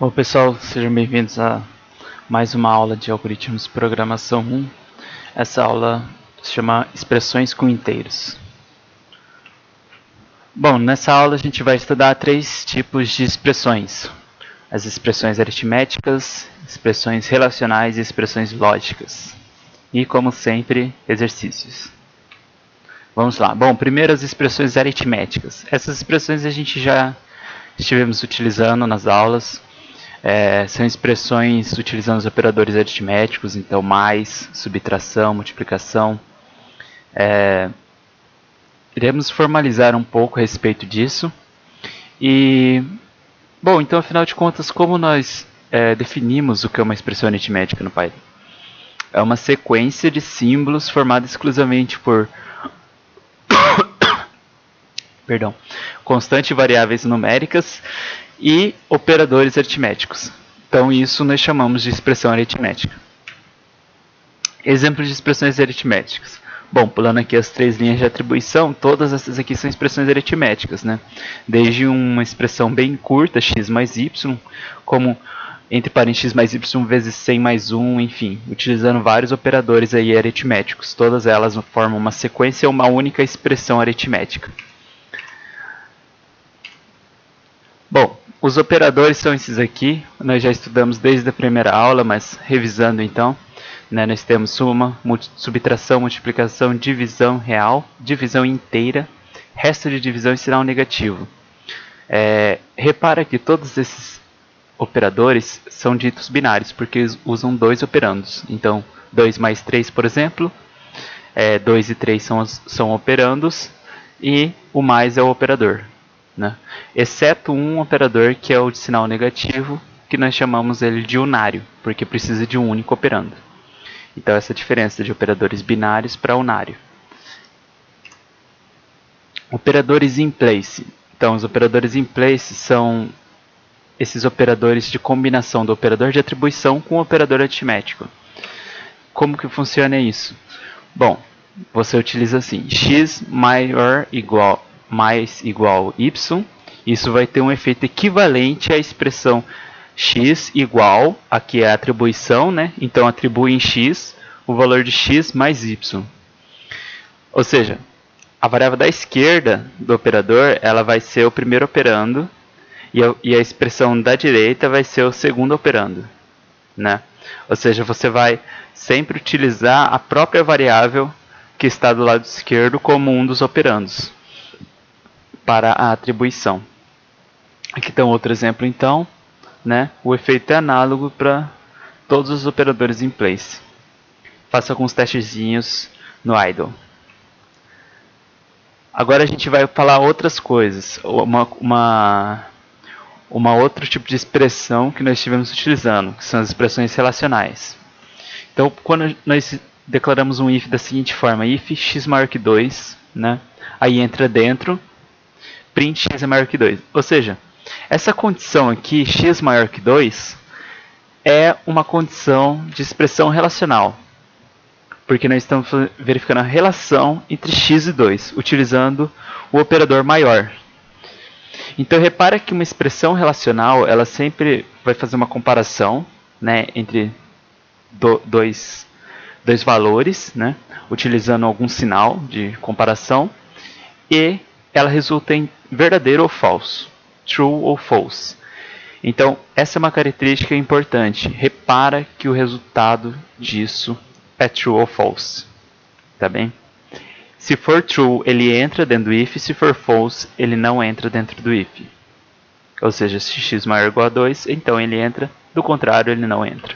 Bom, pessoal, sejam bem-vindos a mais uma aula de algoritmos de programação 1. Essa aula se chama Expressões com Inteiros. Bom, nessa aula a gente vai estudar três tipos de expressões: as expressões aritméticas, expressões relacionais e expressões lógicas. E, como sempre, exercícios. Vamos lá. Bom, primeiro as expressões aritméticas. Essas expressões a gente já estivemos utilizando nas aulas. São expressões utilizando os operadores aritméticos, então mais, subtração, multiplicação. Iremos formalizar um pouco a respeito disso. E, bom, então afinal de contas, como nós definimos o que é uma expressão aritmética no Python? É uma sequência de símbolos formada exclusivamente por constantes e variáveis numéricas e operadores aritméticos. Então isso nós chamamos de expressão aritmética. Exemplos de expressões aritméticas. Bom, pulando aqui as três linhas de atribuição, todas essas aqui são expressões aritméticas, né? Desde uma expressão bem curta, x mais y, como entre parênteses x mais y vezes 100 mais 1, enfim, utilizando vários operadores aí aritméticos. Todas elas formam uma sequência ou uma única expressão aritmética. Bom, os operadores são esses aqui, nós já estudamos desde a primeira aula, mas revisando então, né, nós temos soma, subtração, multiplicação, divisão real, divisão inteira, resto de divisão e sinal negativo. Repara que todos esses operadores são ditos binários, porque eles usam dois operandos. Então, 2 mais 3, por exemplo, 2 e 3 são operandos, e o mais é o operador. Né? Exceto um operador que é o de sinal negativo, que nós chamamos ele de unário, porque precisa de um único operando. Então essa é a diferença de operadores binários para unário. Operadores in place. Então os operadores in place são esses operadores de combinação do operador de atribuição com o operador aritmético. Como que funciona isso? Bom, você utiliza assim: x maior mais igual y, isso vai ter um efeito equivalente à expressão x igual, aqui é a atribuição, né? Então atribui em x o valor de x mais y. Ou seja, a variável da esquerda do operador, ela vai ser o primeiro operando, e a expressão da direita vai ser o segundo operando, né? Ou seja, você vai sempre utilizar a própria variável que está do lado esquerdo como um dos operandos para a atribuição. Aqui está um outro exemplo, então, né? O efeito é análogo para todos os operadores in place. Faça alguns testezinhos no idle. Agora a gente vai falar outras coisas. Uma outro tipo de expressão que nós estivemos utilizando, que são as expressões relacionais. Então, quando nós declaramos um if da seguinte forma: if x maior que 2, né? Aí entra dentro print x é maior que 2. Ou seja, essa condição aqui, x maior que 2, é uma condição de expressão relacional. Porque nós estamos verificando a relação entre x e 2, utilizando o operador maior. Então, repara que uma expressão relacional, ela sempre vai fazer uma comparação, né, entre dois valores, né, utilizando algum sinal de comparação, e ela resulta em verdadeiro ou falso, true ou false. Então, essa é uma característica importante. Repara que o resultado disso é true ou false. Tá bem? Se for true, ele entra dentro do if. Se for false, ele não entra dentro do if. Ou seja, se x maior ou igual a 2, então ele entra. Do contrário, ele não entra.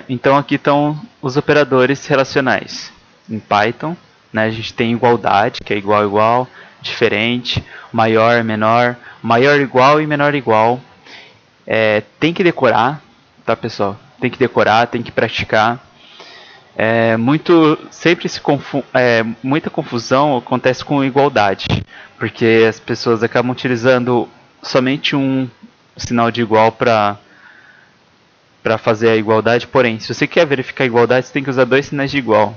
Então, aqui estão os operadores relacionais. Em Python, né, a gente tem igualdade, que é igual, igual, diferente, maior, menor, maior igual e menor igual. Tem que decorar, tá, pessoal? Tem que decorar, tem que praticar. Muita confusão acontece com igualdade, porque as pessoas acabam utilizando somente um sinal de igual para fazer a igualdade. Porém, se você quer verificar a igualdade, você tem que usar dois sinais de igual.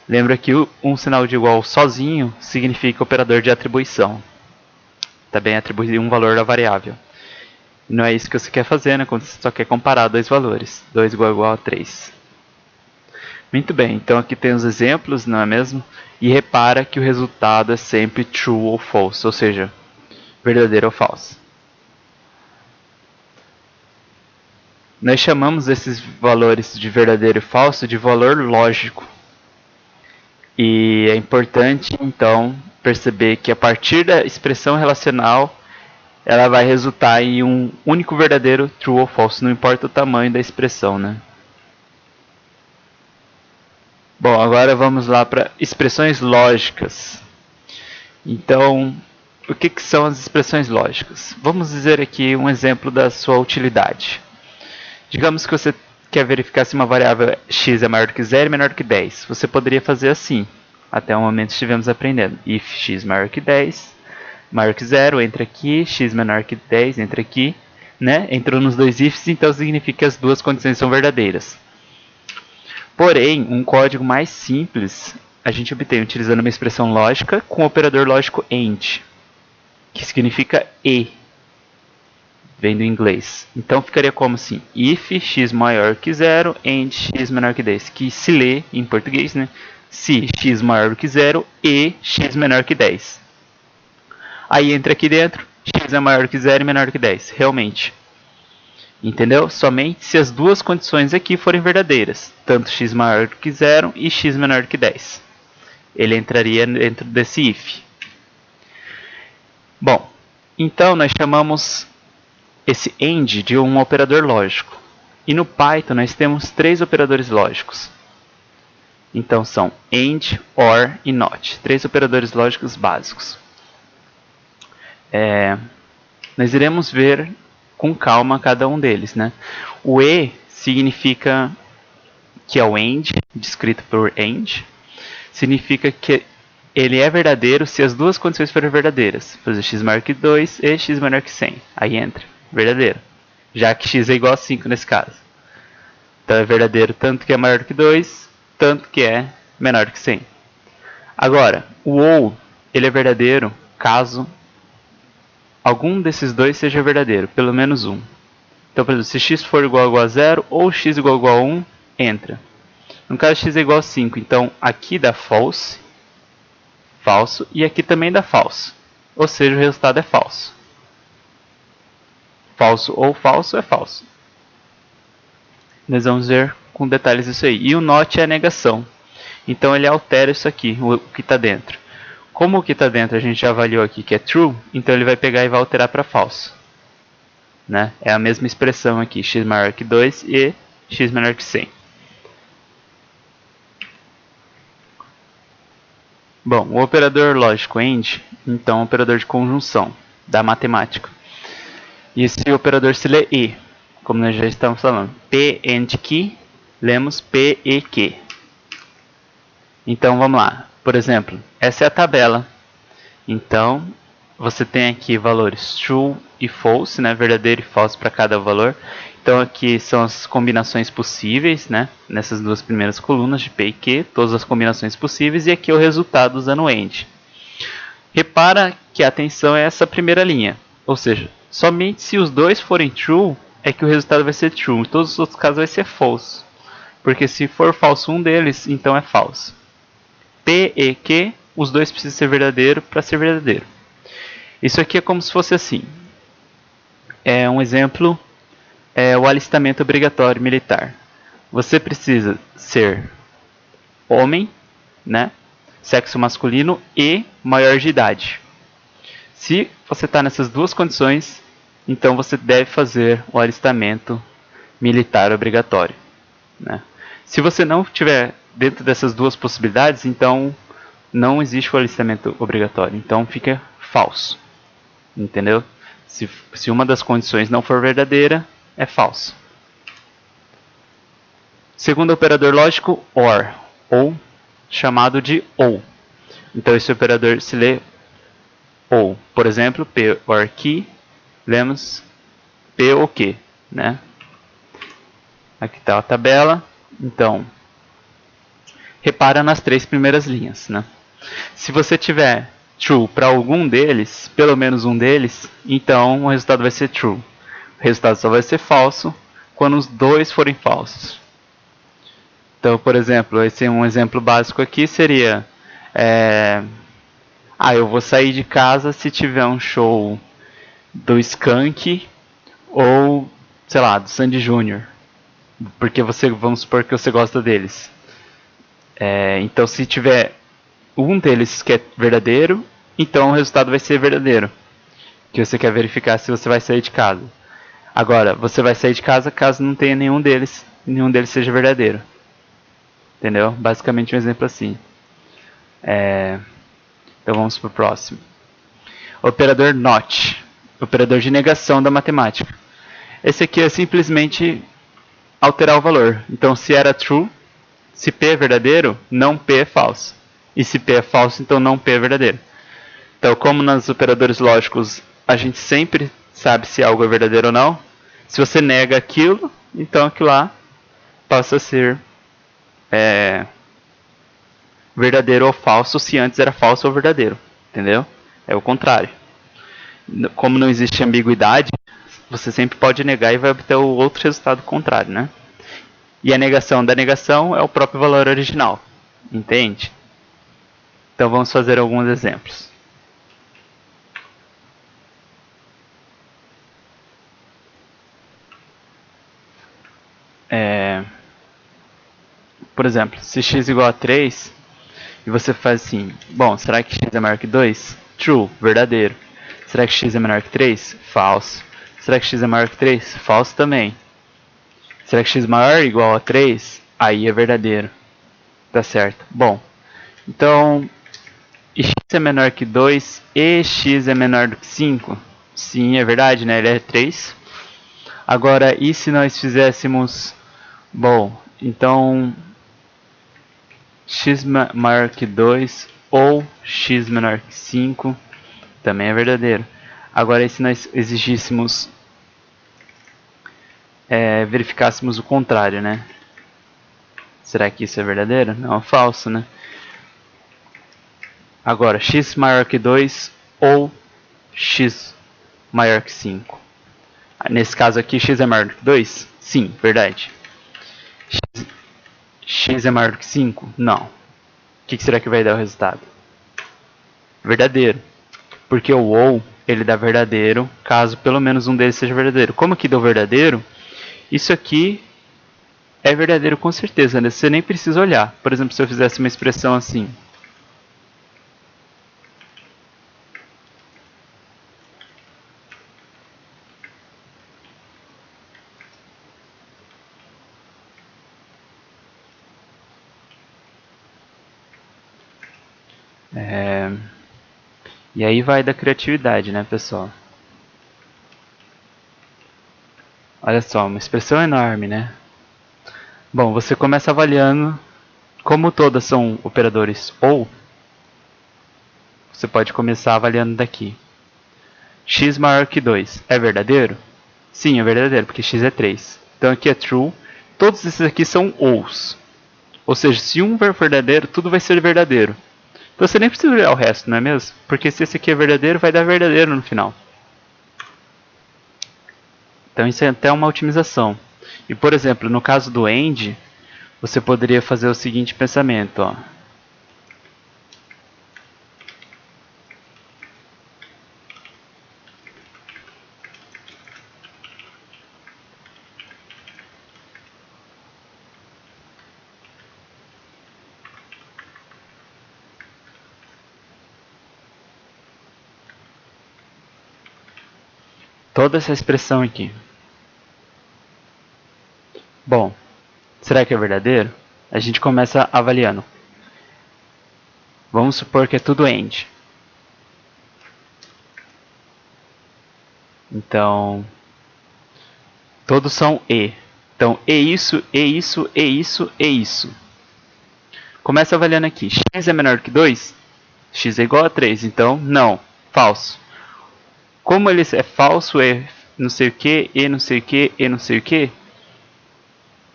Lembra que um sinal de igual sozinho significa operador de atribuição. também atribuir um valor à variável. E não é isso que você quer fazer, né? Quando você só quer comparar dois valores. 2 igual a 3. Muito bem, então aqui tem os exemplos, não é mesmo? E repara que o resultado é sempre true ou false, ou seja, verdadeiro ou falso. Nós chamamos esses valores de verdadeiro e falso de valor lógico. E é importante, então, perceber que a partir da expressão relacional, ela vai resultar em um único verdadeiro true ou false, não importa o tamanho da expressão, né? Bom, agora vamos lá para expressões lógicas. Então, o que são as expressões lógicas? Vamos dizer aqui um exemplo da sua utilidade. Digamos que você quer verificar se uma variável x é maior do que 0 e menor do que 10. Você poderia fazer assim. Até o momento estivemos aprendendo. If x maior que 10, maior que 0, entra aqui. X menor que 10, entra aqui. Né? Entrou nos dois ifs, então significa que as duas condições são verdadeiras. Porém, um código mais simples a gente obtém utilizando uma expressão lógica com o operador lógico AND, que significa e, vem do inglês. Então ficaria como assim: if x maior que 0 and x menor que 10, que se lê em português, né? Se x maior do que 0 e x menor que 10. Aí entra aqui dentro, x é maior do que 0 e menor do que 10, realmente. Entendeu? Somente se as duas condições aqui forem verdadeiras, tanto x maior do que 0 e x menor do que 10. Ele entraria dentro desse if. Bom, então nós chamamos esse AND de um operador lógico. E no Python nós temos 3 operadores lógicos. Então são AND, OR e NOT. 3 operadores lógicos básicos. Nós iremos ver com calma cada um deles, né? O E significa que é o AND, descrito por AND. Significa que ele é verdadeiro se as duas condições forem verdadeiras. Por exemplo, x maior que 2 e x menor que 100. Aí entra, verdadeiro. Já que x é igual a 5 nesse caso. Então é verdadeiro tanto que é maior que 2, tanto que é menor que 100. Agora, o OU, ele é verdadeiro caso algum desses dois seja verdadeiro, pelo menos um. Então, por exemplo, se x for igual a 0 ou x igual a 1, entra. No caso, x é igual a 5, então aqui dá false, falso, e aqui também dá falso. Ou seja, o resultado é falso. Falso ou falso é falso. Nós vamos ver com detalhes isso aí. E o not é a negação. Então ele altera isso aqui, o que está dentro. Como o que está dentro a gente já avaliou aqui que é true, então ele vai pegar e vai alterar para falso. Né? É a mesma expressão aqui, x maior que 2 e x menor que 100. Bom, o operador lógico AND, então é um operador de conjunção da matemática. E esse operador se lê E, como nós já estamos falando. P and Q, lemos P e Q. Então vamos lá. Por exemplo, essa é a tabela. Então você tem aqui valores true e false, né? Verdadeiro e falso para cada valor. Então aqui são as combinações possíveis, né? Nessas duas primeiras colunas de P e Q, todas as combinações possíveis, e aqui é o resultado usando o AND. Repara que a atenção é essa primeira linha, ou seja, somente se os dois forem true é que o resultado vai ser true, em todos os outros casos vai ser false, porque se for falso um deles, então é falso. P e Q, os dois precisam ser verdadeiro para ser verdadeiro. Isso aqui é como se fosse assim. É um exemplo, é o alistamento obrigatório militar. Você precisa ser homem, né? Sexo masculino e maior de idade. Se você está nessas duas condições, então você deve fazer o alistamento militar obrigatório. Né? Se você não estiver dentro dessas duas possibilidades, então não existe o alistamento obrigatório. Então fica falso. Entendeu? Se uma das condições não for verdadeira, é falso. Segundo operador lógico, OR, ou chamado de OU. Então esse operador se lê OU. Por exemplo, P OR Q, lemos P ou Q. Né? Aqui está a tabela. Então, repara nas três primeiras linhas. Né? Se você tiver true para algum deles, pelo menos um deles, então o resultado vai ser true. O resultado só vai ser falso quando os dois forem falsos. Então, por exemplo, esse um exemplo básico aqui seria eu vou sair de casa se tiver um show do Skank ou, sei lá, do Sandy Júnior, porque vamos supor que você gosta deles. Então, se tiver um deles que é verdadeiro, então o resultado vai ser verdadeiro, que você quer verificar se você vai sair de casa. Agora, você vai sair de casa caso não tenha nenhum deles seja verdadeiro. Entendeu? Basicamente um exemplo assim. Então vamos para o próximo. Operador NOT, operador de negação da matemática. Esse aqui é simplesmente alterar o valor. Então, se era true, se P é verdadeiro, não P é falso. E se P é falso, então não P é verdadeiro. Então, como nos operadores lógicos a gente sempre sabe se algo é verdadeiro ou não, se você nega aquilo, então aquilo lá passa a ser verdadeiro ou falso, se antes era falso ou verdadeiro. Entendeu? É o contrário. Como não existe ambiguidade, você sempre pode negar e vai obter o outro resultado contrário, né? E a negação da negação é o próprio valor original. Entende? Então vamos fazer alguns exemplos. Por exemplo, se x igual a 3, e você faz assim, bom, será que x é maior que 2? True, verdadeiro. Será que x é menor que 3? Falso. Será que x é maior que 3? Falso também. Será que x é maior ou igual a 3? Aí é verdadeiro. Tá certo. Bom, então, x é menor que 2 e x é menor do que 5? Sim, é verdade, né? Ele é 3. Agora, e se nós fizéssemos... Bom, então... x maior que 2 ou x menor que 5 também é verdadeiro. Agora, e se nós exigíssemos... verificássemos o contrário, né? Será que isso é verdadeiro? Não, é falso, né? Agora, x maior que 2 ou x maior que 5. Nesse caso aqui, x é maior que 2? Sim, verdade. X é maior que 5? Não. O que será que vai dar o resultado? Verdadeiro. Porque o ou, ele dá verdadeiro, caso pelo menos um deles seja verdadeiro. Como aqui deu verdadeiro, isso aqui é verdadeiro com certeza, né? Você nem precisa olhar. Por exemplo, se eu fizesse uma expressão assim. E aí vai da criatividade, né, pessoal? Olha só, uma expressão enorme, né? Bom, você começa avaliando, como todas são operadores ou, você pode começar avaliando daqui. X maior que 2, é verdadeiro? Sim, é verdadeiro, porque x é 3. Então aqui é true, todos esses aqui são ous. Ou seja, se um for verdadeiro, tudo vai ser verdadeiro. Então você nem precisa olhar o resto, não é mesmo? Porque se esse aqui é verdadeiro, vai dar verdadeiro no final. Então isso é até uma otimização. E por exemplo, no caso do AND, você poderia fazer o seguinte pensamento, ó. Toda essa expressão aqui. Bom, será que é verdadeiro? A gente começa avaliando. Vamos supor que é tudo AND. Então, todos são E. Então, e isso, e isso, e isso, e isso. Começa avaliando aqui. X é menor que 2? X é igual a 3. Então, não. Falso. Como ele é falso, é não sei o que, e não sei o que, e não sei o que,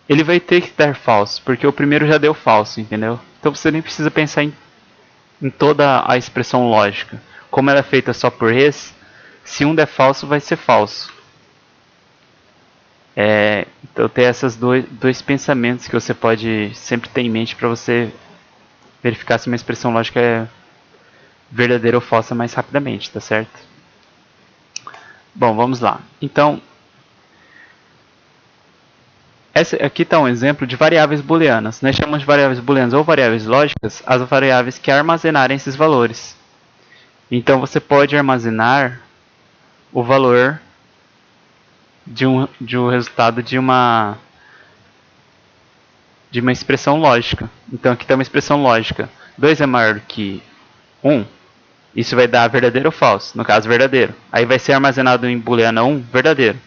ele vai ter que dar falso, porque o primeiro já deu falso, entendeu? Então você nem precisa pensar em em toda a expressão lógica. Como ela é feita só por res, se um der falso, vai ser falso. Então tem esses dois pensamentos que você pode sempre ter em mente para você verificar se uma expressão lógica é verdadeira ou falsa mais rapidamente, tá certo? Bom, vamos lá. Então, essa aqui está um exemplo de variáveis booleanas. Nós chamamos de variáveis booleanas ou variáveis lógicas as variáveis que armazenarem esses valores. Então você pode armazenar o valor de um resultado de uma expressão lógica. Então aqui está uma expressão lógica. 2 é maior do que 1. Isso vai dar verdadeiro ou falso? No caso, verdadeiro. Aí vai ser armazenado em booleana 1, verdadeiro.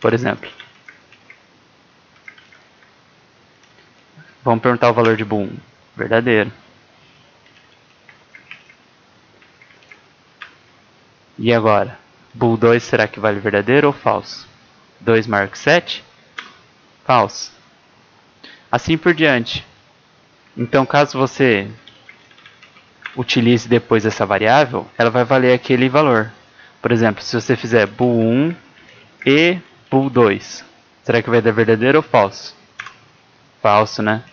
Por exemplo. Vamos perguntar o valor de bool 1. Verdadeiro. E agora? Bool 2 será que vale verdadeiro ou falso? 2 maior que 7? Falso. Assim por diante. Então, caso você utilize depois essa variável, ela vai valer aquele valor. Por exemplo, se você fizer bool 1 e bool 2, será que vai dar verdadeiro ou falso? Falso, né?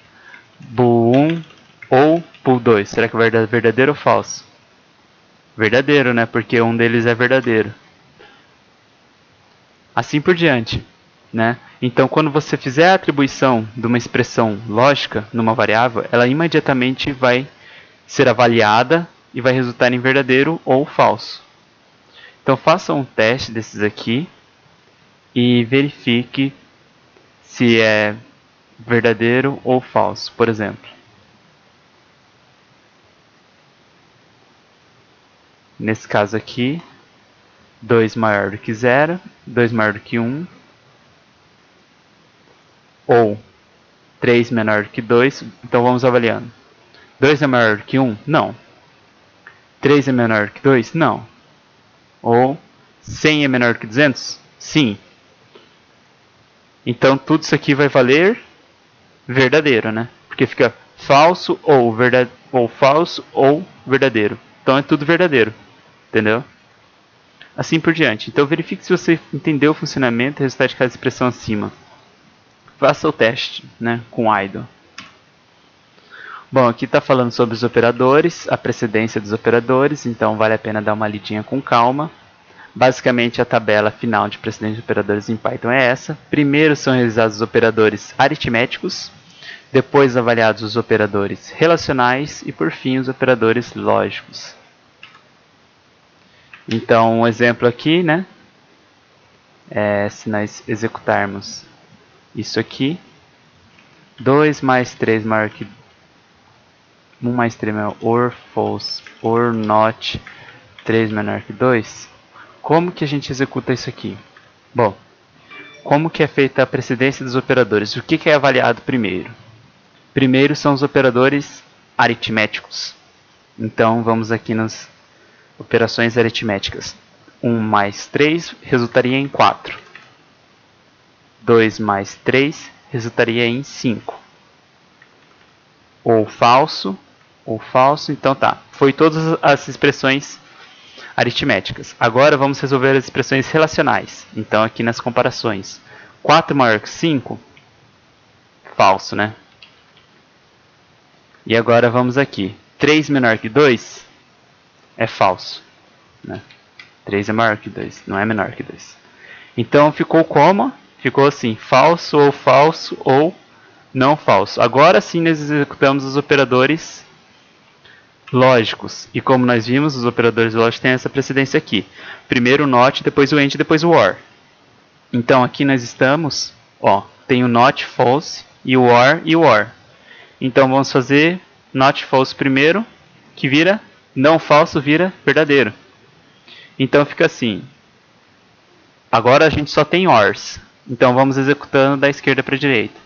Bool 1 ou bool 2, será que vai dar verdadeiro ou falso? Verdadeiro, né? Porque um deles é verdadeiro. Assim por diante, né? Então, quando você fizer a atribuição de uma expressão lógica numa variável, ela imediatamente vai ser avaliada e vai resultar em verdadeiro ou falso. Então, faça um teste desses aqui e verifique se é verdadeiro ou falso, por exemplo. Nesse caso aqui, 2 maior do que 0, 2 maior do que 1, ou 3 menor do que 2, então vamos avaliando. 2 é maior do que 1? Não. 3 é menor do que 2? Não. Ou 100 é menor do que 200? Sim. Então tudo isso aqui vai valer verdadeiro, né? Porque fica falso ou falso ou verdadeiro. Então é tudo verdadeiro, entendeu? Assim por diante. Então verifique se você entendeu o funcionamento e o resultado de cada expressão acima. Faça o teste, né, com idle. Bom, aqui está falando sobre os operadores, a precedência dos operadores, então vale a pena dar uma lidinha com calma. Basicamente, a tabela final de precedência de operadores em Python é essa. Primeiro são realizados os operadores aritméticos, depois avaliados os operadores relacionais e, por fim, os operadores lógicos. Então, um exemplo aqui, né? Se nós executarmos isso aqui, 2 mais 3 maior que 1 mais 3 maior or false or not 3 menor que 2. Como que a gente executa isso aqui? Bom, como que é feita a precedência dos operadores? O que é avaliado primeiro? Primeiro são os operadores aritméticos. Então vamos aqui nas operações aritméticas. 1 mais 3 resultaria em 4. 2 mais 3 resultaria em 5. Ou falso, então tá. Foi todas as expressões aritméticas. Agora vamos resolver as expressões relacionais. Então aqui nas comparações. 4 maior que 5, falso, né? E agora vamos aqui. 3 menor que 2 é falso, né? 3 é maior que 2, não é menor que 2. Então ficou como? Ficou assim, falso ou não falso. Agora sim nós executamos os operadores lógicos. E como nós vimos, os operadores lógicos têm essa precedência aqui. Primeiro o not, depois o and, depois o or. Então aqui nós estamos, tem o not false e o or. Então vamos fazer not false primeiro, que vira não falso, vira verdadeiro. Então fica assim. Agora a gente só tem ors. Então vamos executando da esquerda para a direita.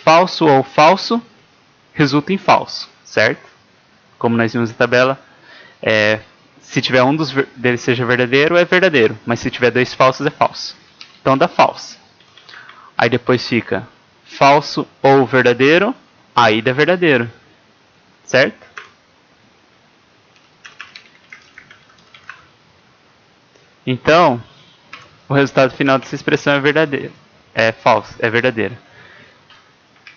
Falso ou falso resulta em falso, certo? Como nós vimos na tabela, se tiver um deles seja verdadeiro, é verdadeiro. Mas se tiver 2 falsos, é falso. Então dá falso. Aí depois fica falso ou verdadeiro, aí dá verdadeiro. Certo? Então, o resultado final dessa expressão é verdadeiro. É falso, é verdadeiro.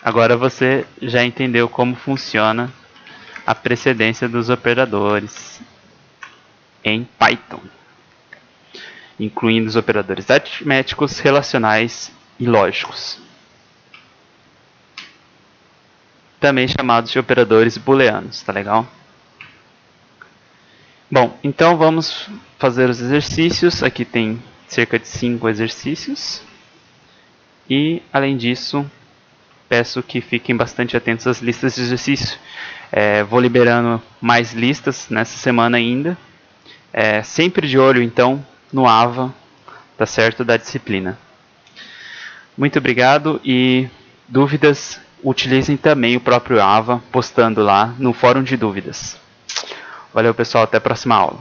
Agora você já entendeu como funciona a precedência dos operadores em Python, incluindo os operadores aritméticos, relacionais e lógicos, também chamados de operadores booleanos, tá legal? Bom, então vamos fazer os exercícios. Aqui tem cerca de 5 exercícios. E, além disso, peço que fiquem bastante atentos às listas de exercício. Vou liberando mais listas nessa semana ainda. Sempre de olho, então, no AVA, tá certo, da disciplina. Muito obrigado e dúvidas, utilizem também o próprio AVA, postando lá no fórum de dúvidas. Valeu, pessoal, até a próxima aula.